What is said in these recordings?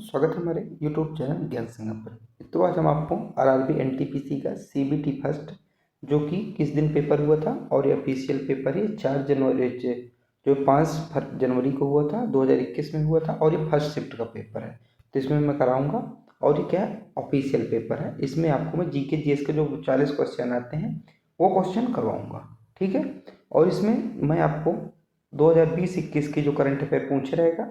स्वागत है हमारे यूट्यूब चैनल ज्ञान संगम पर। तो आज हम आपको आरआरबी एनटीपीसी का सीबीटी फर्स्ट जो कि किस दिन पेपर हुआ था और ये ऑफिशियल पेपर है 4 जनवरी जो 5 जनवरी को हुआ था 2021 में हुआ था और ये फर्स्ट शिफ्ट का पेपर है। तो इसमें मैं कराऊंगा और ये क्या ऑफिशियल पेपर है। इसमें आपको मैं जीके जीएस के जो 40 क्वेश्चन आते हैं वो क्वेश्चन करवाऊँगा, ठीक है। और इसमें मैं आपको 2020-21 की जो करंट अफेयर पूछे रहेगा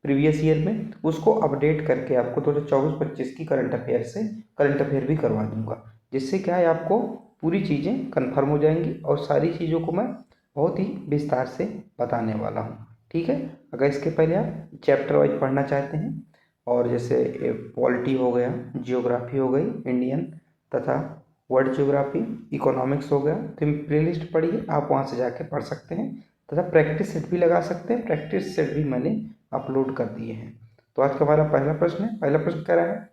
प्रीवियस ईयर में उसको अपडेट करके आपको 2024-25 की करंट अफेयर भी करवा दूंगा, जिससे क्या है आपको पूरी चीज़ें कंफर्म हो जाएंगी और सारी चीज़ों को मैं बहुत ही विस्तार से बताने वाला हूँ, ठीक है। अगर इसके पहले आप चैप्टर वाइज पढ़ना चाहते हैं और जैसे पॉलिटी हो गया, जियोग्राफी हो गई इंडियन तथा वर्ल्ड जियोग्राफी, इकोनॉमिक्स हो गया, तो प्ले लिस्ट पढ़िए, आप वहाँ से जाके पढ़ सकते हैं तथा प्रैक्टिस सेट भी लगा सकते हैं। प्रैक्टिस सेट भी मैंने अपलोड कर दिए हैं। तो आज का हमारा पहला प्रश्न है। पहला प्रश्न कह रहा है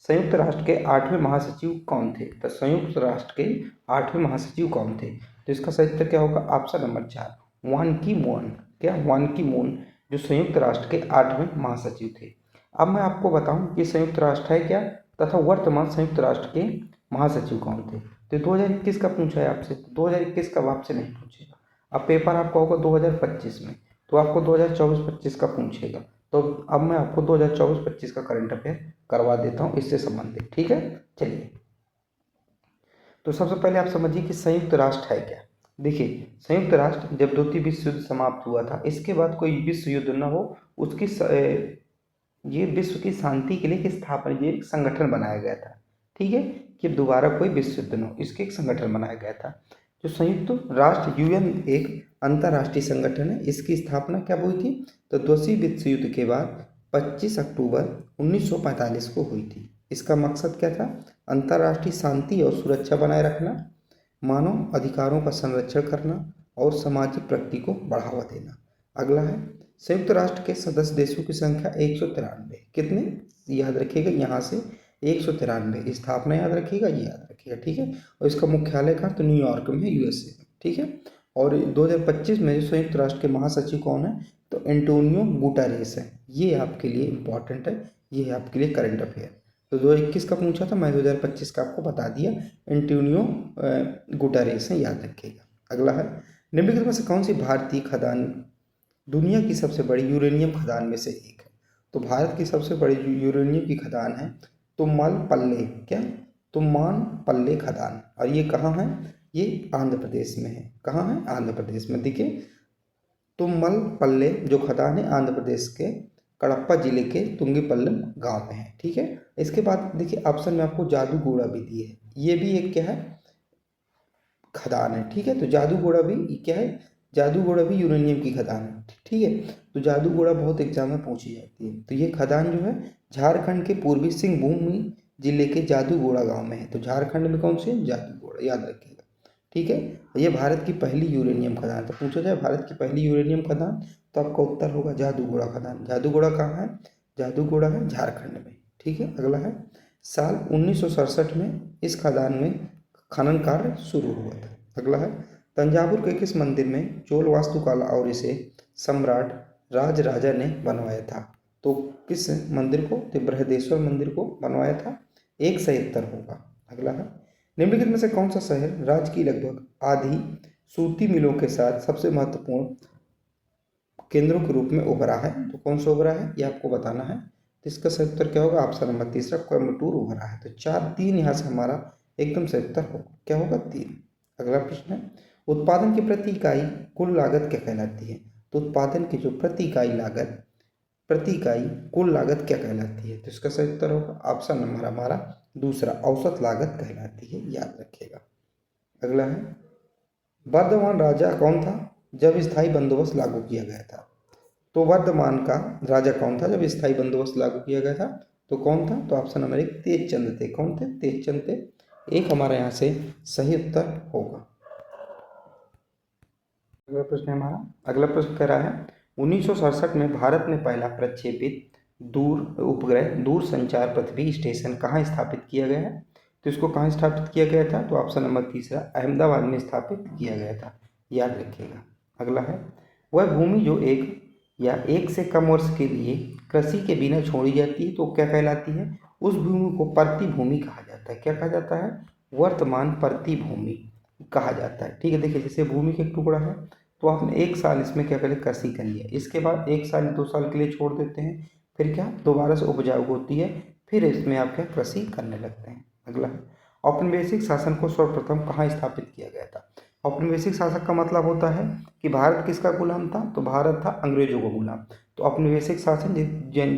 संयुक्त राष्ट्र के 8वें महासचिव कौन थे। तो संयुक्त राष्ट्र के 8वें महासचिव कौन थे, तो इसका सही उत्तर क्या होगा, ऑप्शन नंबर 4 वान की मून। क्या वान की मून जो संयुक्त राष्ट्र के 8वें महासचिव थे। अब मैं आपको बताऊं कि संयुक्त राष्ट्र है क्या तथा वर्तमान संयुक्त राष्ट्र के महासचिव कौन थे। तो 2021 का पूछा है आपसे, 2021 का आपसे नहीं पूछेगा। अब पेपर आपका होगा 2025 में, तो आपको 2024-25 का पूछेगा। तो अब मैं आपको 2024-25 का करंट अफेयर करवा देता हूँ इससे संबंधित, ठीक है। चलिए, तो सबसे पहले आप समझिए कि संयुक्त राष्ट्र है क्या। देखिए, संयुक्त राष्ट्र जब द्वितीय विश्व युद्ध समाप्त हुआ था, इसके बाद कोई विश्व युद्ध न हो उसकी ये विश्व की शांति के लिए एक स्थापना, ये एक संगठन बनाया गया था, ठीक है, कि दोबारा कोई विश्व युद्ध न हो, इसके एक संगठन बनाया गया था। जो संयुक्त राष्ट्र यूएन एक अंतर्राष्ट्रीय संगठन है, इसकी स्थापना कब हुई थी, तो द्वितीय विश्व युद्ध के बाद 25 अक्टूबर 1945 को हुई थी। इसका मकसद क्या था, अंतर्राष्ट्रीय शांति और सुरक्षा बनाए रखना, मानव अधिकारों का संरक्षण करना और सामाजिक प्रगति को बढ़ावा देना। अगला है संयुक्त राष्ट्र के सदस्य देशों की संख्या 193। कितने याद रखिएगा, यहाँ से 193 स्थापना याद रखिएगा, ये याद रखिएगा, ठीक है। और इसका मुख्यालय कहाँ, तो न्यूयॉर्क में, यूएसए में, ठीक है। और 2025 में संयुक्त राष्ट्र के महासचिव कौन है, तो एंटोनियो गुटेरेस है। ये आपके लिए इंपॉर्टेंट है, ये है आपके लिए करंट अफेयर। तो 2021 का पूछा था, मैं 2025 का आपको बता दिया, एंटोनियो गुटेरेस है, याद रखिएगा। अगला है निम्नलिखित में से कौन सी भारतीय खदान दुनिया की सबसे बड़ी यूरेनियम खदान में से एक है। तो भारत की सबसे बड़ी यूरेनियम की खदान है तुम्मालपल्ले, क्या तुम्मानपल्ले खदान, और ये कहाँ है, ये आंध्र प्रदेश में है। कहाँ है, आंध्र प्रदेश में। देखिए, तुम्मलपल्ले जो खदान है आंध्र प्रदेश के कड़प्पा जिले के तुंगीपल्लम गांव में है, ठीक है। इसके बाद देखिए ऑप्शन में आपको जादूगोड़ा भी दिए है, ये भी एक क्या है, खदान है, ठीक है। तो जादूगोड़ा भी क्या है, जादूगोड़ा भी यूरेनियम की खदान है, ठीक है। तो जादूगोड़ा बहुत एग्जाम में पूछी जाती है। तो ये खदान जो है झारखंड के पूर्वी सिंहभूम जिले के जादूगोड़ा गांव में है। तो झारखंड में कौन से, जादूगोड़ा, याद रखिएगा, ठीक है। ये भारत की पहली यूरेनियम खदान। तो पूछा जाए भारत की पहली यूरेनियम खदान, तो आपका उत्तर होगा जादूगोड़ा खदान। जादूगोड़ा कहाँ है, जादूगोड़ा है झारखंड में, ठीक है। अगला है साल 1967 में इस खदान में खनन कार्य शुरू हुआ था। अगला है तंजावुर के किस मंदिर में चोल वास्तुकला और इसे सम्राट राजराजा ने बनवाया था। तो किस मंदिर को, तो बृहदेश्वर मंदिर को बनवाया था। एक सही उत्तर होगा। अगला है निम्नलिखित में से कौन सा शहर राज्य की लगभग आधी सूती मिलों के साथ सबसे महत्वपूर्ण केंद्रों के रूप में उभरा है। तो कौन सा उभरा है, ये आपको बताना है। तो इसका सही उत्तर क्या होगा, ऑप्शन नंबर 3 कोयम्बटूर उभरा है। तो 4-3 यहाँ से हमारा एकदम सही उत्तर होगा, क्या होगा, 3। अगला प्रश्न है उत्पादन की प्रति इकाई कुल लागत क्या कहलाती है। तो उत्पादन की जो प्रति इकाई कुल लागत क्या कहलाती है। तो इसका सही उत्तर होगा ऑप्शन नंबर हमारा 2 औसत लागत कहलाती है, याद रखिएगा। अगला है वर्धमान राजा कौन था जब स्थायी बंदोबस्त लागू किया गया था। तो वर्धमान का राजा कौन था जब स्थायी बंदोबस्त लागू किया गया था, तो कौन था, तो ऑप्शन नंबर 1 तेजचंद थे। कौन थे, तेजचंद थे। एक हमारा यहाँ से सही उत्तर होगा। अगला प्रश्न है हमारा, अगला प्रश्न कह रहा है 1967 में भारत में पहला प्रक्षेपित दूर संचार पृथ्वी स्टेशन कहाँ स्थापित किया गया है। तो इसको कहाँ स्थापित किया गया था, तो ऑप्शन नंबर 3 अहमदाबाद में स्थापित किया गया था, याद रखिएगा। अगला है वह भूमि जो एक या 1 से कम वर्ष के लिए कृषि के बिना छोड़ी जाती है तो क्या कहलाती है? उस भूमि को प्रतिभूमि कहा जाता है। क्या कहा जाता है? वर्तमान प्रतिभूमि कहा जाता है। ठीक है, देखिए जैसे भूमि का एक टुकड़ा है तो आपने 1 साल इसमें क्या करें, कृषि कर लिया, इसके बाद 1 साल 2 साल के लिए छोड़ देते हैं, फिर क्या दोबारा से उपजाऊ होती है, फिर इसमें आप क्या कृषि करने लगते हैं। अगला है, औपनिवेशिक शासन को सर्वप्रथम कहाँ स्थापित किया गया था? औपनिवेशिक शासक का मतलब होता है कि भारत किसका गुलाम था? तो भारत था अंग्रेजों का गुलाम। तो औपनिवेशिक शासन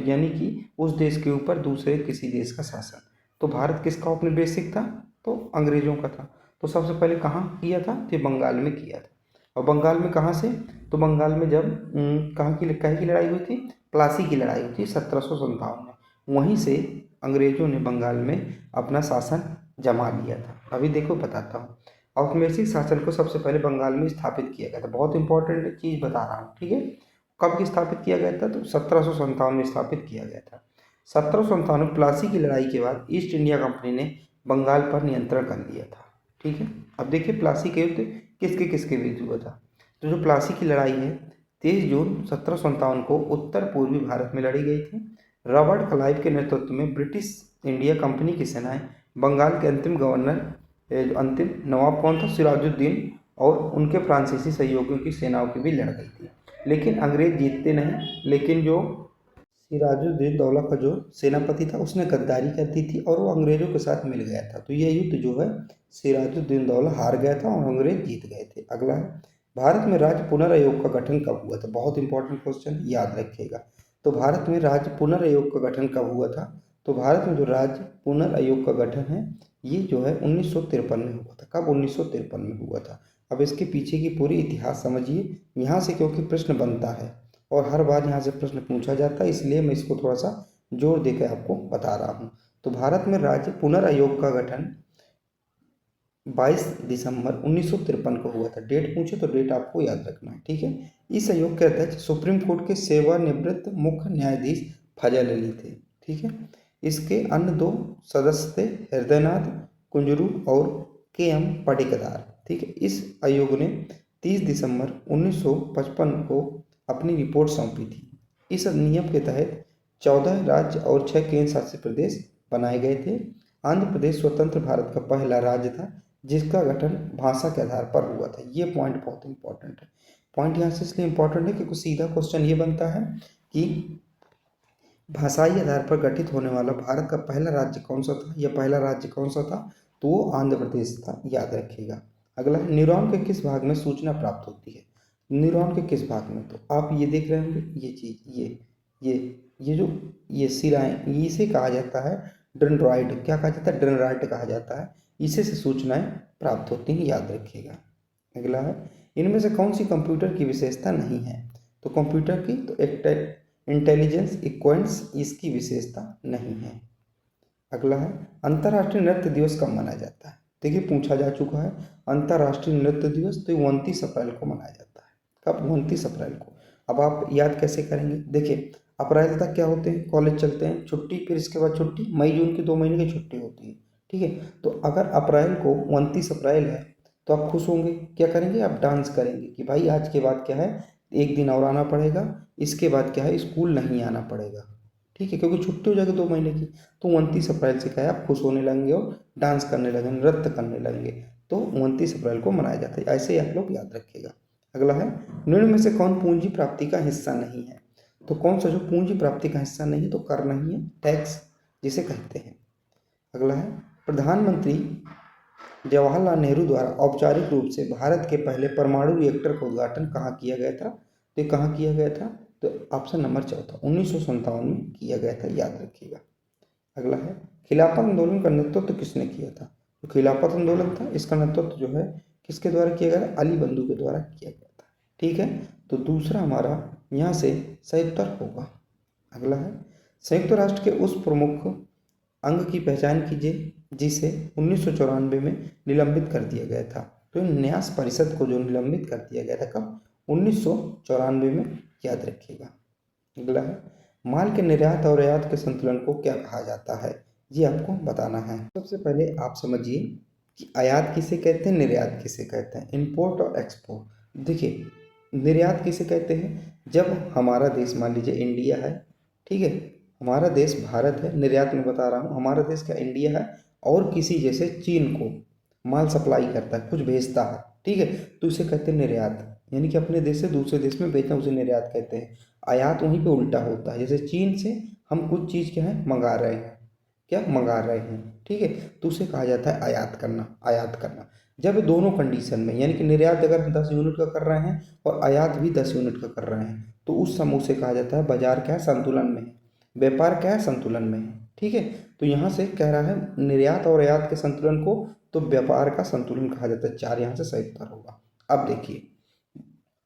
यानी कि उस देश के ऊपर दूसरे किसी देश का शासन। तो भारत किसका औपनिवेशिक था? तो अंग्रेजों का था। तो सबसे पहले कहाँ किया था? तो बंगाल में किया था। और बंगाल में कहाँ से? तो बंगाल में जब कहाँ की लड़ाई हुई थी? प्लासी की लड़ाई हुई थी 1757 में। वहीं से अंग्रेजों ने बंगाल में अपना शासन जमा लिया था। अभी देखो बताता हूँ, औपनिवेशिक शासन को सबसे पहले बंगाल में स्थापित किया गया था। बहुत इंपॉर्टेंट चीज़ बता रहा हूँ, ठीक है। कब स्थापित किया गया था? तो 1757 में स्थापित किया गया था। 1757 में प्लासी की लड़ाई के बाद ईस्ट इंडिया कंपनी ने बंगाल पर नियंत्रण कर लिया था। ठीक है, अब देखिए प्लासी के युद्ध किसके किसके बीच हुआ था? तो जो प्लासी की लड़ाई है 23 जून 1757 को उत्तर पूर्वी भारत में लड़ी गई थी। रॉबर्ट क्लाइव के नेतृत्व में ब्रिटिश इंडिया कंपनी की सेनाएं बंगाल के अंतिम गवर्नर अंतिम नवाब कौन था? सिराजुद्दीन और उनके फ्रांसीसी सहयोगियों की सेनाओं की भी लड़ गई थी, लेकिन अंग्रेज जीतते नहीं। लेकिन जो सिराजुद्दीन दौला का जो सेनापति था उसने गद्दारी कर दी थी और वो अंग्रेजों के साथ मिल गया था। तो यह युद्ध जो है सिराजुद्दीन दौला हार गया था और अंग्रेज जीत गए थे। अगला है, भारत में राज्य पुनर्आयोग का गठन कब हुआ था? बहुत इंपॉर्टेंट क्वेश्चन, याद रखिएगा। तो भारत में राज्य पुनर्आयोग का गठन कब हुआ था? तो भारत में जो राज्य पुनर्आयोग का गठन है ये जो है 1953 में हुआ था। कब? 1953 में हुआ था। अब इसके पीछे की पूरी इतिहास समझिए यहाँ से, क्योंकि प्रश्न बनता है और हर बार यहाँ से प्रश्न पूछा जाता है, इसलिए मैं इसको थोड़ा सा जोर देकर आपको बता रहा हूँ। तो भारत में राज्य पुनर्आयोग का गठन 22 दिसंबर 1953 को हुआ था। डेट पूछे तो डेट आपको याद रखना है, ठीक है। इस आयोग के अध्यक्ष सुप्रीम कोर्ट के सेवानिवृत्त मुख्य न्यायाधीश फजल अली थे, ठीक है। इसके अन्य 2 सदस्य थे हृदयनाथ कुंजरू और के.एम. पडिक्कदार, ठीक है। इस आयोग ने 30 दिसंबर 1955 को अपनी रिपोर्ट सौंपी थी। इस अधिनियम के तहत 14 राज्य और 6 केंद्र शासित प्रदेश बनाए गए थे। आंध्र प्रदेश स्वतंत्र भारत का पहला राज्य था जिसका गठन भाषा के आधार पर हुआ था। ये पॉइंट बहुत इंपॉर्टेंट है। पॉइंट यहाँ से इसलिए इंपॉर्टेंट है क्योंकि सीधा क्वेश्चन ये बनता है कि भाषाई आधार पर गठित होने वाला भारत का पहला राज्य कौन सा था, या पहला राज्य कौन सा था? तो वो आंध्र प्रदेश था, याद रखिएगा। अगला है, न्यूरॉन के किस भाग में सूचना प्राप्त होती है? न्यूरॉन के किस भाग में? तो आप ये देख रहे होंगे ये चीज, ये जो ये सिराएं, इसे कहा जाता है डेंड्राइट। क्या कहा जाता है? डेंड्राइट कहा जाता है। इसे से सूचनाएं प्राप्त होती हैं, याद रखिएगा। अगला है, इनमें से कौन सी कंप्यूटर की विशेषता नहीं है? तो कंप्यूटर की तो इंटेलिजेंस इक्वेंट्स इसकी विशेषता नहीं है। अगला है, अंतर्राष्ट्रीय नृत्य दिवस कब मनाया जाता है? देखिए पूछा जा चुका है अंतर्राष्ट्रीय नृत्य दिवस, तो 29 अप्रैल को मनाया जाता है। कब? 29 अप्रैल को। अब आप याद कैसे करेंगे? देखिए अप्रैल तक क्या होते हैं? कॉलेज चलते हैं, छुट्टी, फिर इसके बाद छुट्टी, मई जून की 2 महीने की छुट्टी होती है, ठीक है। तो अगर अप्रैल को 29 अप्रैल है तो आप खुश होंगे, क्या करेंगे? आप डांस करेंगे कि भाई आज के बाद क्या है, एक दिन और आना पड़ेगा, इसके बाद क्या है, स्कूल नहीं आना पड़ेगा, ठीक है, क्योंकि छुट्टी हो जाएगी 2 महीने की। तो 29 अप्रैल से क्या है, आप खुश होने लगेंगे और डांस करने लगेंगे, नृत्य करने लगेंगे। तो 29 अप्रैल को मनाया जाता है, ऐसे ही आप लोग याद रखिएगा। अगला है, निम्न में से कौन पूंजी प्राप्ति का हिस्सा नहीं है? तो कौन सा जो पूंजी प्राप्ति का हिस्सा नहीं है? तो कर नहीं है, टैक्स जिसे कहते हैं। अगला है, प्रधानमंत्री जवाहरलाल नेहरू द्वारा औपचारिक रूप से भारत के पहले परमाणु रिएक्टर का उद्घाटन कहाँ किया गया था? तो ये कहाँ किया गया था? तो ऑप्शन नंबर 4 1957 में किया गया था, याद रखिएगा। अगला है, खिलाफत आंदोलन का नेतृत्व किसने किया था? तो खिलाफत आंदोलन था, इसका नेतृत्व जो है किसके द्वारा किया गया था? अली बंधु के द्वारा किया गया था, ठीक है। तो दूसरा हमारा यहाँ से सही उत्तर होगा। अगला है, संयुक्त राष्ट्र के उस प्रमुख अंग की पहचान कीजिए जिसे 1994 में निलंबित कर दिया गया था। तो न्यास परिषद को जो निलंबित कर दिया गया था कब? 1994 में, याद रखिएगा। अगला है, माल के निर्यात और आयात के संतुलन को क्या कहा जाता है? ये आपको बताना है। सबसे पहले आप समझिए कि आयात किसे कहते हैं, निर्यात किसे कहते हैं, इंपोर्ट और एक्सपोर्ट। देखिए निर्यात किसे कहते हैं? जब हमारा देश, मान लीजिए इंडिया है, ठीक है, हमारा देश भारत है, निर्यात में बता रहा हूँ, हमारा देश क्या इंडिया है, और किसी जैसे चीन को माल सप्लाई करता है, कुछ भेजता है, ठीक है, तो इसे कहते हैं निर्यात। यानी कि अपने देश से दूसरे देश में बेचना, उसे निर्यात कहते हैं। आयात वहीं पे उल्टा होता है, जैसे चीन से हम कुछ चीज़ क्या है मंगा रहे हैं, क्या मंगा रहे हैं, ठीक है, तो उसे कहा जाता है आयात करना, आयात करना। जब दोनों कंडीशन में, यानी कि निर्यात अगर हम 10 यूनिट का कर रहे हैं और आयात भी 10 यूनिट का कर रहे हैं, तो उस समय उसे कहा जाता है बाजार क्या है, संतुलन में है, व्यापार क्या है, संतुलन में है, ठीक है। तो यहाँ से कह रहा है निर्यात और आयात के संतुलन को तो व्यापार का संतुलन कहा जाता है। 4 यहाँ से सही उत्तर होगा। अब देखिए,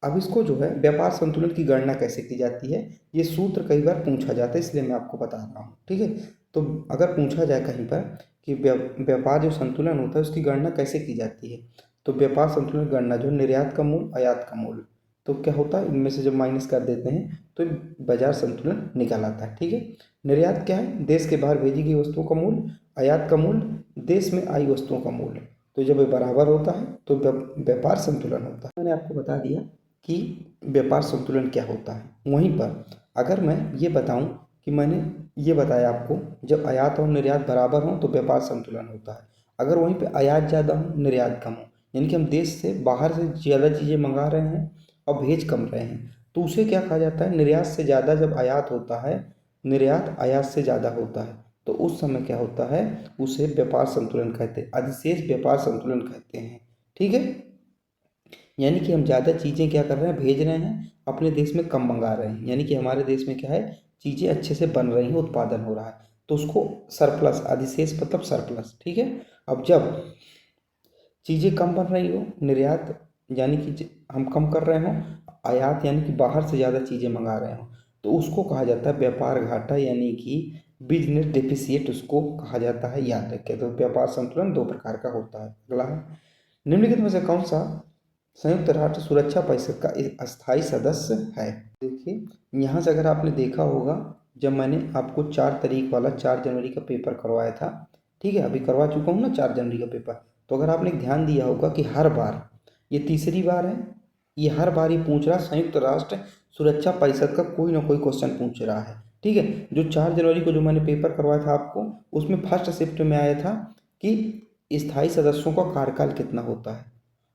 अब इसको जो है व्यापार संतुलन की गणना कैसे की जाती है, ये सूत्र कई बार पूछा जाता है, इसलिए मैं आपको बता रहा हूँ, ठीक है। तो अगर पूछा जाए कहीं पर कि व्यापार जो संतुलन होता है उसकी गणना कैसे की जाती है, तो व्यापार संतुलन की गणना जो निर्यात का मूल्य, आयात का मूल्य, तो क्या होता है, इनमें से जब माइनस कर देते हैं तो बाजार संतुलन निकल आता है, ठीक है। निर्यात क्या है, देश के बाहर भेजी गई वस्तुओं का मूल्य, आयात का मूल्य देश में आई वस्तुओं का मूल्य, तो जब ये बराबर होता है तो व्यापार संतुलन होता है। मैंने आपको बता दिया कि व्यापार संतुलन क्या होता है। वहीं पर अगर मैं ये बताऊं कि मैंने ये बताया आपको, जब आयात और निर्यात बराबर हों तो व्यापार संतुलन होता है। अगर वहीं पे आयात ज़्यादा हो, निर्यात कम हो, यानी कि हम देश से बाहर से ज़्यादा चीज़ें मंगा रहे हैं और भेज कम रहे हैं, तो उसे क्या कहा जाता है, निर्यात से ज़्यादा जब आयात होता है, निर्यात आयात से ज़्यादा होता है, तो उस समय क्या होता है, उसे व्यापार संतुलन कहते हैं, अधिशेष व्यापार संतुलन कहते हैं, ठीक है। यानी कि हम ज़्यादा चीज़ें क्या कर रहे हैं, भेज रहे हैं, अपने देश में कम मंगा रहे हैं, यानी कि हमारे देश में क्या है, चीज़ें अच्छे से बन रही हैं, उत्पादन हो रहा है, तो उसको सरप्लस, अधिशेष मतलब सरप्लस, ठीक है। अब जब चीज़ें कम बन रही हो, निर्यात यानी कि हम कम कर रहे हों, आयात यानी कि बाहर से ज़्यादा चीज़ें मंगा रहे हों, तो उसको कहा जाता है व्यापार घाटा, यानी कि बिजनेस डेफिसिएट उसको कहा जाता है, याद रखें। तो व्यापार संतुलन 2 प्रकार का होता है। अगला है, निम्नलिखित में से कौन सा संयुक्त राष्ट्र सुरक्षा परिषद का एक अस्थायी सदस्य है? देखिए, यहाँ से अगर आपने देखा होगा, जब मैंने आपको 4 तारीख वाला 4 जनवरी का पेपर करवाया था, ठीक है, अभी करवा चुका हूँ ना 4 जनवरी का पेपर, तो अगर आपने ध्यान दिया होगा कि हर बार, ये तीसरी बार है, ये हर बार ये पूछ रहा संयुक्त राष्ट्र सुरक्षा परिषद का कोई ना कोई क्वेश्चन पूछ रहा है, ठीक है। जो 4 जनवरी को जो मैंने पेपर करवाया था आपको, उसमें फर्स्ट शिफ्ट में आया था कि स्थायी सदस्यों का कार्यकाल कितना होता है,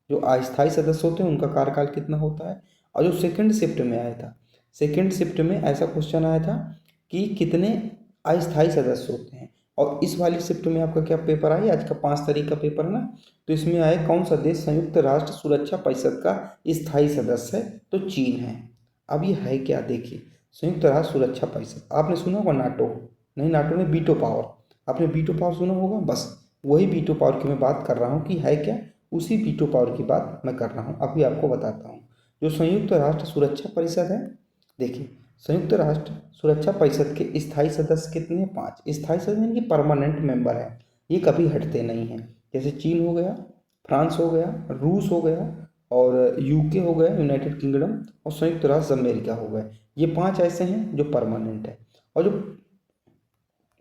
जो अस्थायी सदस्य होते हैं उनका कार्यकाल कितना होता है। और जो सेकंड शिफ्ट में आया था, सेकंड शिफ्ट में ऐसा क्वेश्चन आया था कि कितने अस्थायी सदस्य होते हैं। और इस वाली शिफ्ट में आपका क्या पेपर आया, आज का 5 तारीख का पेपर है ना, तो इसमें आया कौन सा देश संयुक्त राष्ट्र सुरक्षा परिषद का स्थायी सदस्य है, तो चीन है। अब ये है क्या, देखिए, संयुक्त राष्ट्र सुरक्षा परिषद, आपने सुना होगा नाटो, नहीं, नाटो में वीटो पावर, आपने वीटो पावर सुना होगा, बस वही वीटो पावर की मैं बात कर रहा हूँ कि है क्या, उसी वीटो पावर की बात मैं कर रहा हूँ। अभी आपको बताता हूँ, जो संयुक्त राष्ट्र सुरक्षा परिषद है, देखिए, संयुक्त राष्ट्र सुरक्षा परिषद के स्थायी सदस्य कितने हैं, 5 स्थायी सदस्य, यानी कि परमानेंट मेंबर है, ये कभी हटते नहीं हैं। जैसे चीन हो गया, फ्रांस हो गया, रूस हो गया, और यूके हो गया, यूनाइटेड किंगडम, और संयुक्त राष्ट्र अमेरिका हो गए, ये 5 ऐसे हैं जो परमानेंट है। और जो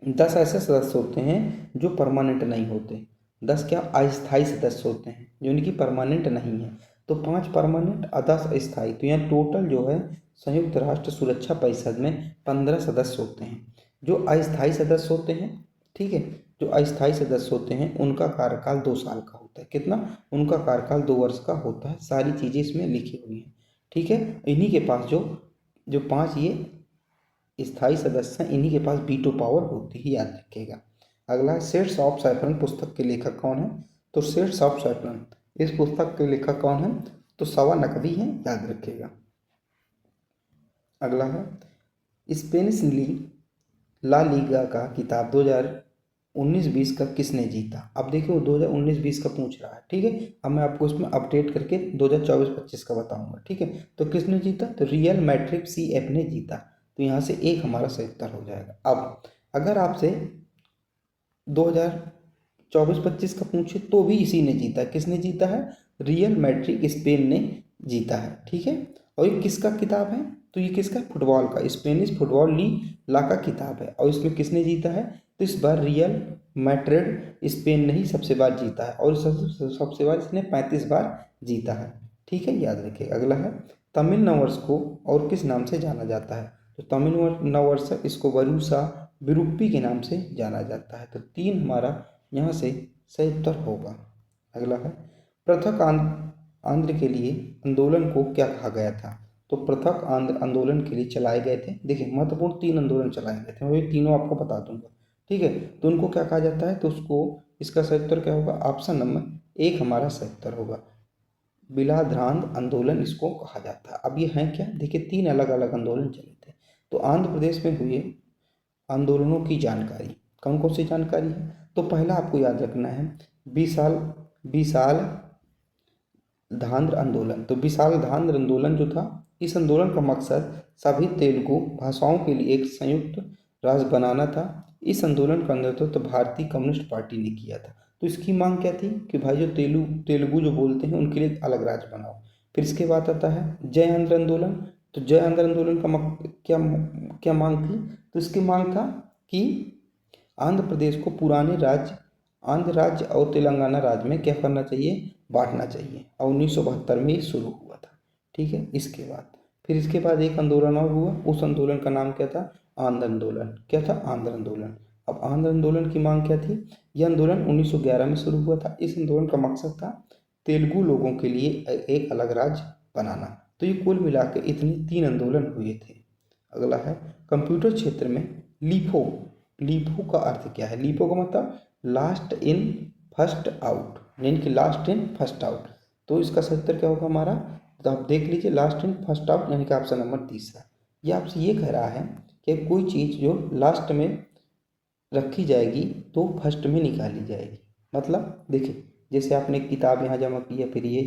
10 ऐसे सदस्य होते हैं जो परमानेंट नहीं होते, 10 क्या अस्थायी सदस्य होते हैं जो इनकी परमानेंट नहीं है, तो 5 परमानेंट और 10 अस्थायी, तो यहाँ टोटल जो है संयुक्त राष्ट्र सुरक्षा परिषद में 15 सदस्य होते हैं। जो अस्थायी सदस्य होते हैं, ठीक है, जो अस्थायी सदस्य होते हैं उनका कार्यकाल 2 साल का होता है, कितना, उनका कार्यकाल 2 वर्ष का होता है, सारी चीज़ें इसमें लिखी हुई हैं, ठीक है। इन्हीं के पास जो जो 5 ये स्थायी सदस्य हैं, इन्हीं के पास वीटो पावर होती है, याद रखिएगा। अगला है सेट्स ऑफ सैफरन पुस्तक के लेखक कौन है, तो सेट्स ऑफ सैफरन इस पुस्तक के लेखक कौन है, तो सवा नकवी हैं, याद रखिएगा। अगला है स्पेनिश ला लीगा का किताब 2019-20 का किसने जीता। अब देखिए, वो 2019-20 का पूछ रहा है, ठीक है, अब मैं आपको इसमें अपडेट करके 2024-25 का बताऊंगा, ठीक है। तो किसने जीता, तो रियल मैड्रिड CF ने जीता, तो यहाँ से एक हमारा सही उत्तर हो जाएगा। अब अगर आपसे 2024-25 का पूछे तो भी इसी ने जीता है, किसने जीता है, रियल मैड्रिड स्पेन ने जीता है, ठीक है। और ये किसका किताब है, तो ये किसका, फुटबॉल का, स्पेनिश फुटबॉल ला का किताब है, और इसमें किसने जीता है, तो इस बार रियल मैड्रिड स्पेन ने ही सबसे बार जीता है, और सबसे बार इसने 35 बार जीता है, ठीक है, याद रखिए। अगला है तमिल नववर्ष को और किस नाम से जाना जाता है? तो तमिल नववर्ष इसको वरुसा विरुप्पी के नाम से जाना जाता है। तो 3 हमारा यहाँ से सही उत्तर होगा। अगला है, पृथक आंध्र के लिए आंदोलन को क्या कहा गया था? तो पृथक आंध्र आंदोलन के लिए चलाए गए थे, देखिए महत्वपूर्ण 3 आंदोलन चलाए गए थे, मैं ये तीनों आपको बता दूंगा, ठीक है। तो उनको क्या कहा जाता है? तो उसको, इसका सही उत्तर क्या होगा? ऑप्शन नंबर 1 हमारा सही उत्तर होगा। बिलाध्रांत आंदोलन इसको कहा जाता है। अब ये हैं क्या? देखिए 3 अलग अलग आंदोलन चले थे। तो आंध्र प्रदेश में हुए आंदोलनों की जानकारी, कौन कौन सी जानकारी है? तो पहला आपको याद रखना है विशाल धांध्र आंदोलन। तो विशाल धांध्र आंदोलन जो था, इस आंदोलन का मकसद सभी तेलुगु भाषाओं के लिए एक संयुक्त राज्य बनाना था। इस आंदोलन का नेतृत्व भारतीय कम्युनिस्ट पार्टी ने किया था। तो इसकी मांग क्या थी कि भाई जो तेलुगु जो बोलते हैं उनके लिए एक अलग राज्य बनाओ। फिर इसके बाद आता है जय आंध्र आंदोलन। तो जय आंध्र आंदोलन का क्या मांग थी? तो इसकी मांग था कि आंध्र प्रदेश को पुराने राज्य आंध्र राज्य और तेलंगाना राज्य में क्या करना चाहिए? बांटना चाहिए। और 1972 में ये शुरू हुआ था, ठीक है। इसके बाद एक आंदोलन और हुआ, उस आंदोलन का नाम क्या था? आंध्र आंदोलन। क्या था? आंध्र आंदोलन। अब आंध्र आंदोलन की मांग क्या थी? यह आंदोलन 1911 में शुरू हुआ था। इस आंदोलन का मकसद था तेलुगु लोगों के लिए एक अलग राज्य बनाना। तो ये कुल मिला के इतने 3 आंदोलन हुए थे। अगला है, कंप्यूटर क्षेत्र में लीपो का अर्थ क्या है? लीपो का मतलब लास्ट इन फर्स्ट आउट, यानी कि लास्ट इन फर्स्ट आउट। तो इसका सही उत्तर क्या होगा हमारा? तो आप देख लीजिए, लास्ट इन फर्स्ट आउट यानी कि ऑप्शन नंबर 3। ये आपसे ये कह रहा है कि कोई चीज़ जो लास्ट में रखी जाएगी तो फर्स्ट में निकाली जाएगी। मतलब देखिए, जैसे आपने किताब यहाँ जमा की है, फिर ये,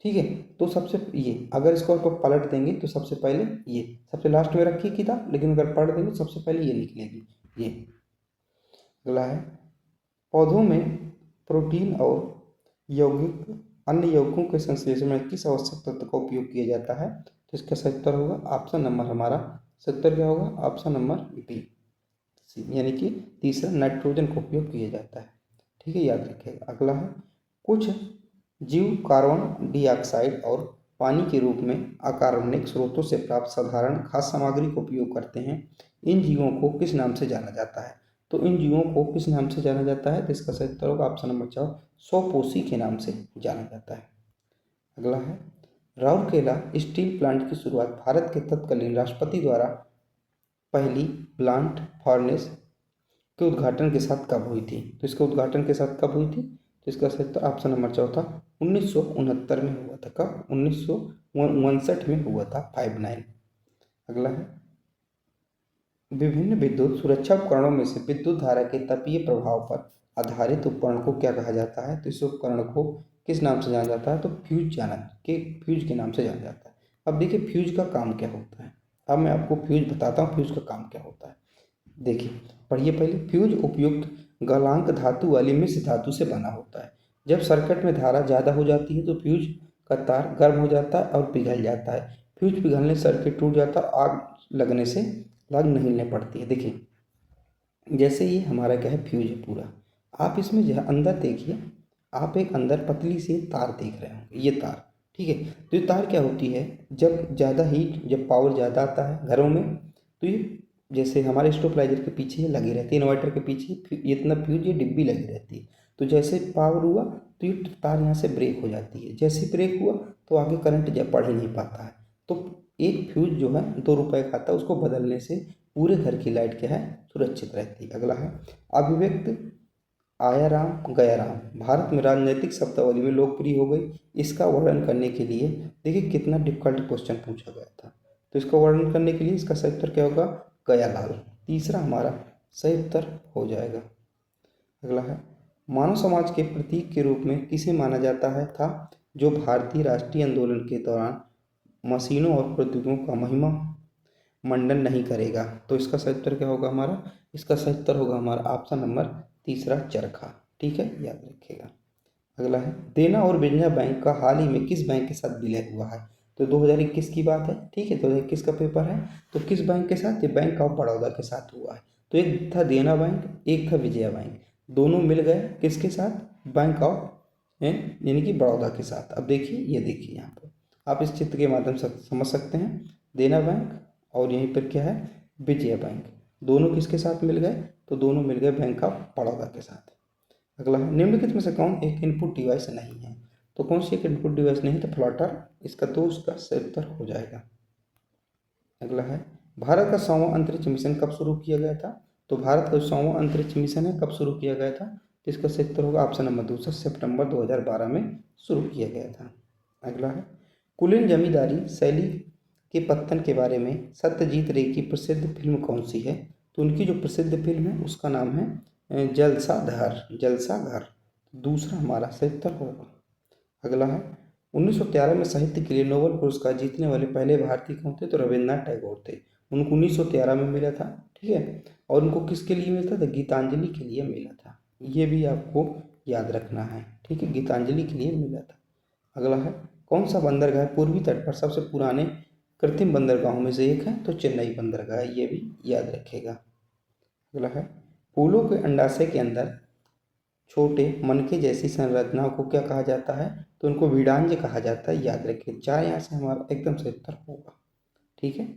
ठीक है। तो सबसे ये अगर इसको आप पलट देंगे तो सबसे पहले ये सबसे लास्ट में रखी किताब, लेकिन अगर पलट देंगे तो सबसे पहले ये निकलेगी, ये। अगला है, पौधों में प्रोटीन और यौगिक अन्य यौगिकों के संश्लेषण में किस आवश्यक तत्व का उपयोग किया जाता है? तो इसका सही उत्तर होगा ऑप्शन नंबर हमारा सही उत्तर क्या होगा? ऑप्शन नंबर बी, यानी कि तीसरा, नाइट्रोजन का उपयोग किया जाता है, ठीक है, याद रखिएगा। अगला है, कुछ जीव कार्बन डाइऑक्साइड और पानी के रूप में अकार्बनिक स्रोतों से प्राप्त साधारण खाद्य सामग्री का उपयोग करते हैं। इन जीवों को किस नाम से जाना जाता है? तो इन जीवों को किस नाम से जाना जाता है? तो इसका सही उत्तर होगा ऑप्शन नंबर 4, स्वपोषी के नाम से जाना जाता है। अगला है, राउरकेला स्टील प्लांट की शुरुआत भारत के तत्कालीन राष्ट्रपति द्वारा पहली ब्लास्ट फर्नेस के उद्घाटन के साथ कब हुई थी? तो इसके उद्घाटन के साथ कब हुई थी? तो इसका सही उत्तर ऑप्शन नंबर 4 1969 में हुआ था। कब? 1959 में हुआ था, 59। अगला है, विभिन्न विद्युत सुरक्षा उपकरणों में से विद्युत धारा के तापीय प्रभाव पर आधारित उपकरण को क्या कहा जाता है? तो इस उपकरण को किस नाम से जाना जाता है? तो फ्यूज के नाम से जाना जाता है। अब देखिए फ्यूज का काम क्या होता है। अब मैं आपको फ्यूज बताता हूँ, फ्यूज का काम क्या होता है। देखिए पढ़िए पहले। फ्यूज उपयुक्त गलांक धातु वाली मिश्र धातु से बना होता है। जब सर्किट में धारा ज़्यादा हो जाती है तो फ्यूज का तार गर्म हो जाता है और पिघल जाता है। फ्यूज पिघलने से सर्किट टूट जाता है, आग लगने से आग नहीं लेने पड़ती है। देखिए जैसे ये हमारा क्या है, फ्यूज है पूरा। आप इसमें जो है अंदर देखिए, आप एक अंदर पतली सी तार देख रहे होंगे, ये तार, ठीक है। तो ये तार क्या होती है, जब ज़्यादा हीट, जब पावर ज़्यादा आता है घरों में, तो ये जैसे हमारे स्टेबलाइजर के पीछे ये लगी रहती है, इन्वर्टर के पीछे इतना फ्यूज, ये डिब्बी लगी रहती है। तो जैसे पावर हुआ तो ये तार यहाँ से ब्रेक हो जाती है। जैसे ब्रेक हुआ तो आगे करंट जब बढ़ ही नहीं पाता है। तो एक फ्यूज जो है 2 रुपए का आता है, उसको बदलने से पूरे घर की लाइट क्या है, सुरक्षित रहती है। अगला है, अभिव्यक्त आया राम गया राम भारत में राजनीतिक शब्दावली में लोकप्रिय हो गई। इसका वर्णन करने के लिए देखिए कितना डिफिकल्ट क्वेश्चन पूछा गया था। तो इसका वर्णन करने के लिए इसका सही उत्तर क्या होगा, गयालाल। तीसरा हमारा सही उत्तर हो जाएगा। अगला है, मानव समाज के प्रतीक के रूप में किसे माना जाता है था, जो भारतीय राष्ट्रीय आंदोलन के दौरान मशीनों और प्रौद्योगिकियों का महिमा मंडन नहीं करेगा। तो इसका सही उत्तर क्या होगा हमारा, इसका सही उत्तर होगा हमारा ऑप्शन नंबर 3 चरखा, ठीक है, याद रखिएगा। अगला है, देना और विजया बैंक का हाल ही में किस बैंक के साथ विलय हुआ है? तो 2021 की बात है, ठीक है, 2021 का पेपर है। तो किस बैंक के साथ? ये बैंक ऑफ बड़ौदा के साथ हुआ है। तो एक था देना बैंक, एक था विजया बैंक, दोनों मिल गए किसके साथ, बैंक ऑफ यानी कि बड़ौदा के साथ। अब देखिए, ये देखिए यहाँ पर आप इस चित्र के माध्यम से समझ सकते हैं। देना बैंक और यहीं पर क्या है, विजया बैंक, दोनों किसके साथ मिल गए, तो दोनों मिल गए बैंक ऑफ बड़ौदा के साथ। अगला है, निम्नलिखित में से कौन एक इनपुट डिवाइस नहीं है, तो कौन सी एक इनपुट डिवाइस नहीं, तो फ्लॉटर, इसका तो उसका सही उत्तर हो जाएगा। अगला है, भारत का 100वां अंतरिक्ष मिशन कब शुरू किया गया था, तो भारत का 100वां अंतरिक्ष मिशन है कब शुरू किया गया था, तो इसका सही उत्तर होगा ऑप्शन नंबर दूसरा, सितंबर 2012 में शुरू किया गया था। अगला है, कुलीन जमींदारी शैली के पतन के बारे में सत्यजीत रे की प्रसिद्ध फिल्म कौन सी है, तो उनकी जो प्रसिद्ध फिल्म है उसका नाम है जलसाघर, दूसरा हमारा सही उत्तर होगा। अगला है, 1913 में साहित्य के लिए नोबेल पुरस्कार जीतने वाले पहले भारतीय कौन थे, तो रविन्द्रनाथ टैगोर थे। उनको 1913 में मिला था, ठीक है, और उनको किसके लिए मिला था, तो गीतांजलि के लिए मिला था, ये भी आपको याद रखना है, ठीक है, गीतांजलि के लिए मिला था। अगला है, कौन सा बंदरगाह पूर्वी तट पर सबसे पुराने कृत्रिम बंदरगाहों में से एक है, तो चेन्नई बंदरगाह, ये भी याद रखेगा। अगला है, फूलों के अंडाशय के अंदर छोटे मनके जैसी संरचनाओं को क्या कहा जाता है, तो उनको विडांज कहा जाता है, याद रखिए। 4 यहाँ से हमारा एकदम सही उत्तर होगा, ठीक है,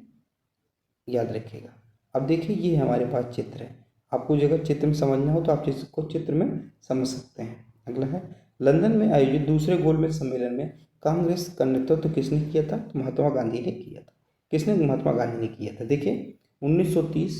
याद रखिएगा। अब देखिए ये हमारे पास चित्र है, आपको जगह चित्र में समझना हो तो आप इसको चित्र में समझ सकते हैं। अगला है, लंदन में आयोजित दूसरे गोलमेज सम्मेलन में कांग्रेस का नेतृत्व किसने किया था, तो महात्मा गांधी ने किया था। किसने, महात्मा गांधी ने किया था। देखिए 1930,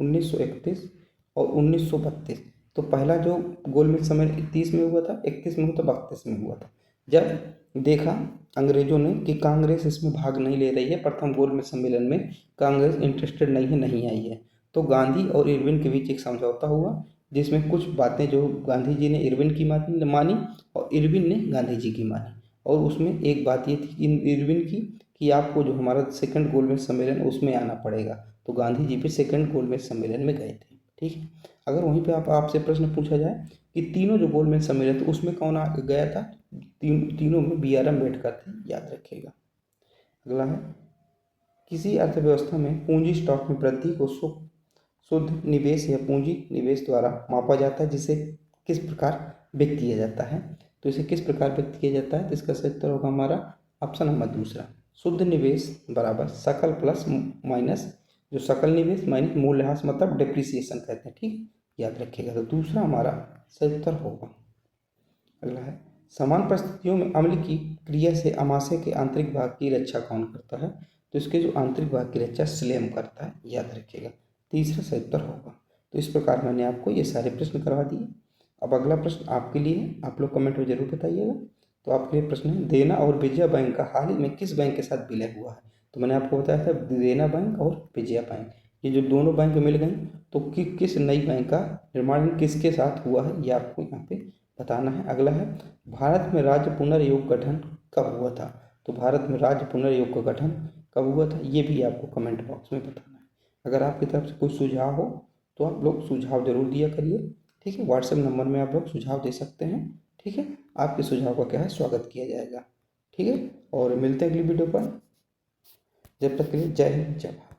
1931 और 1932, तो पहला जो गोलमेज सम्मेलन 30 में हुआ था, 31 में हुआ था, 32 में हुआ था। जब देखा अंग्रेजों ने कि कांग्रेस इसमें भाग नहीं ले रही है, प्रथम गोलमेज सम्मेलन में कांग्रेस इंटरेस्टेड नहीं आई है, तो गांधी और इरविन के बीच एक समझौता हुआ, जिसमें कुछ बातें जो गांधी जी ने इरविन की मानी और इरविन ने गांधी जी की मानी। और उसमें एक बात ये थी इरविन की कि आपको जो हमारा सेकंड गोलमेज सम्मेलन उसमें आना पड़ेगा, तो गांधी जी फिर सेकंड गोलमेज सम्मेलन में गए थे, ठीक है। अगर वहीं पे आपसे प्रश्न पूछा जाए कि तीनों जो गोलमेज सम्मेलन थे उसमें कौन आ गया था, तीनों में BR अम्बेडकर थे, याद रखिएगा। अगला है, किसी अर्थव्यवस्था में पूंजी स्टॉक में वृद्धि को शुद्ध निवेश या पूंजी निवेश द्वारा मापा जाता है, जिसे किस प्रकार व्यक्त किया जाता है, तो इसे किस प्रकार व्यक्त किया जाता है, तो इसका सही उत्तर होगा हमारा ऑप्शन नंबर दूसरा, शुद्ध निवेश बराबर सकल प्लस माइनस, जो सकल निवेश माइनस मूल्यह्रास मतलब डिप्रिसिएशन कहते हैं, ठीक, याद रखिएगा। तो दूसरा हमारा सही उत्तर होगा। अगला है, समान परिस्थितियों में अम्ल की क्रिया से अमाशय के आंतरिक भाग की रक्षा कौन करता है, तो इसके जो आंतरिक भाग की रक्षा स्लेम करता है, याद रखिएगा। तीसरा सही उत्तर होगा। तो इस प्रकार मैंने आपको ये सारे प्रश्न करवा दिए। अब अगला प्रश्न आपके लिए है, आप लोग कमेंट में जरूर बताइएगा। तो आपके लिए प्रश्न है, देना और विजया बैंक का हाल ही में किस बैंक के साथ विलय हुआ है, तो मैंने आपको बताया था देना बैंक और विजया बैंक, ये जो दोनों बैंक मिल गई, तो किस नई बैंक का निर्माण किसके साथ हुआ है, ये आपको यहाँ पे बताना है। अगला है, भारत में राज्य पुनर्योग गठन कब हुआ था, तो भारत में राज्य पुनर्योग का गठन कब हुआ था, ये भी आपको कमेंट बॉक्स में बताना है। अगर आपकी तरफ से कोई सुझाव हो तो आप लोग सुझाव जरूर दिया करिए, ठीक है। व्हाट्सएप नंबर में आप लोग सुझाव दे सकते हैं, ठीक है। आपके सुझाव का क्या है, स्वागत किया जाएगा, ठीक है। और मिलते हैं अगली वीडियो पर, जब तक के लिए जय हिंद जय भारत।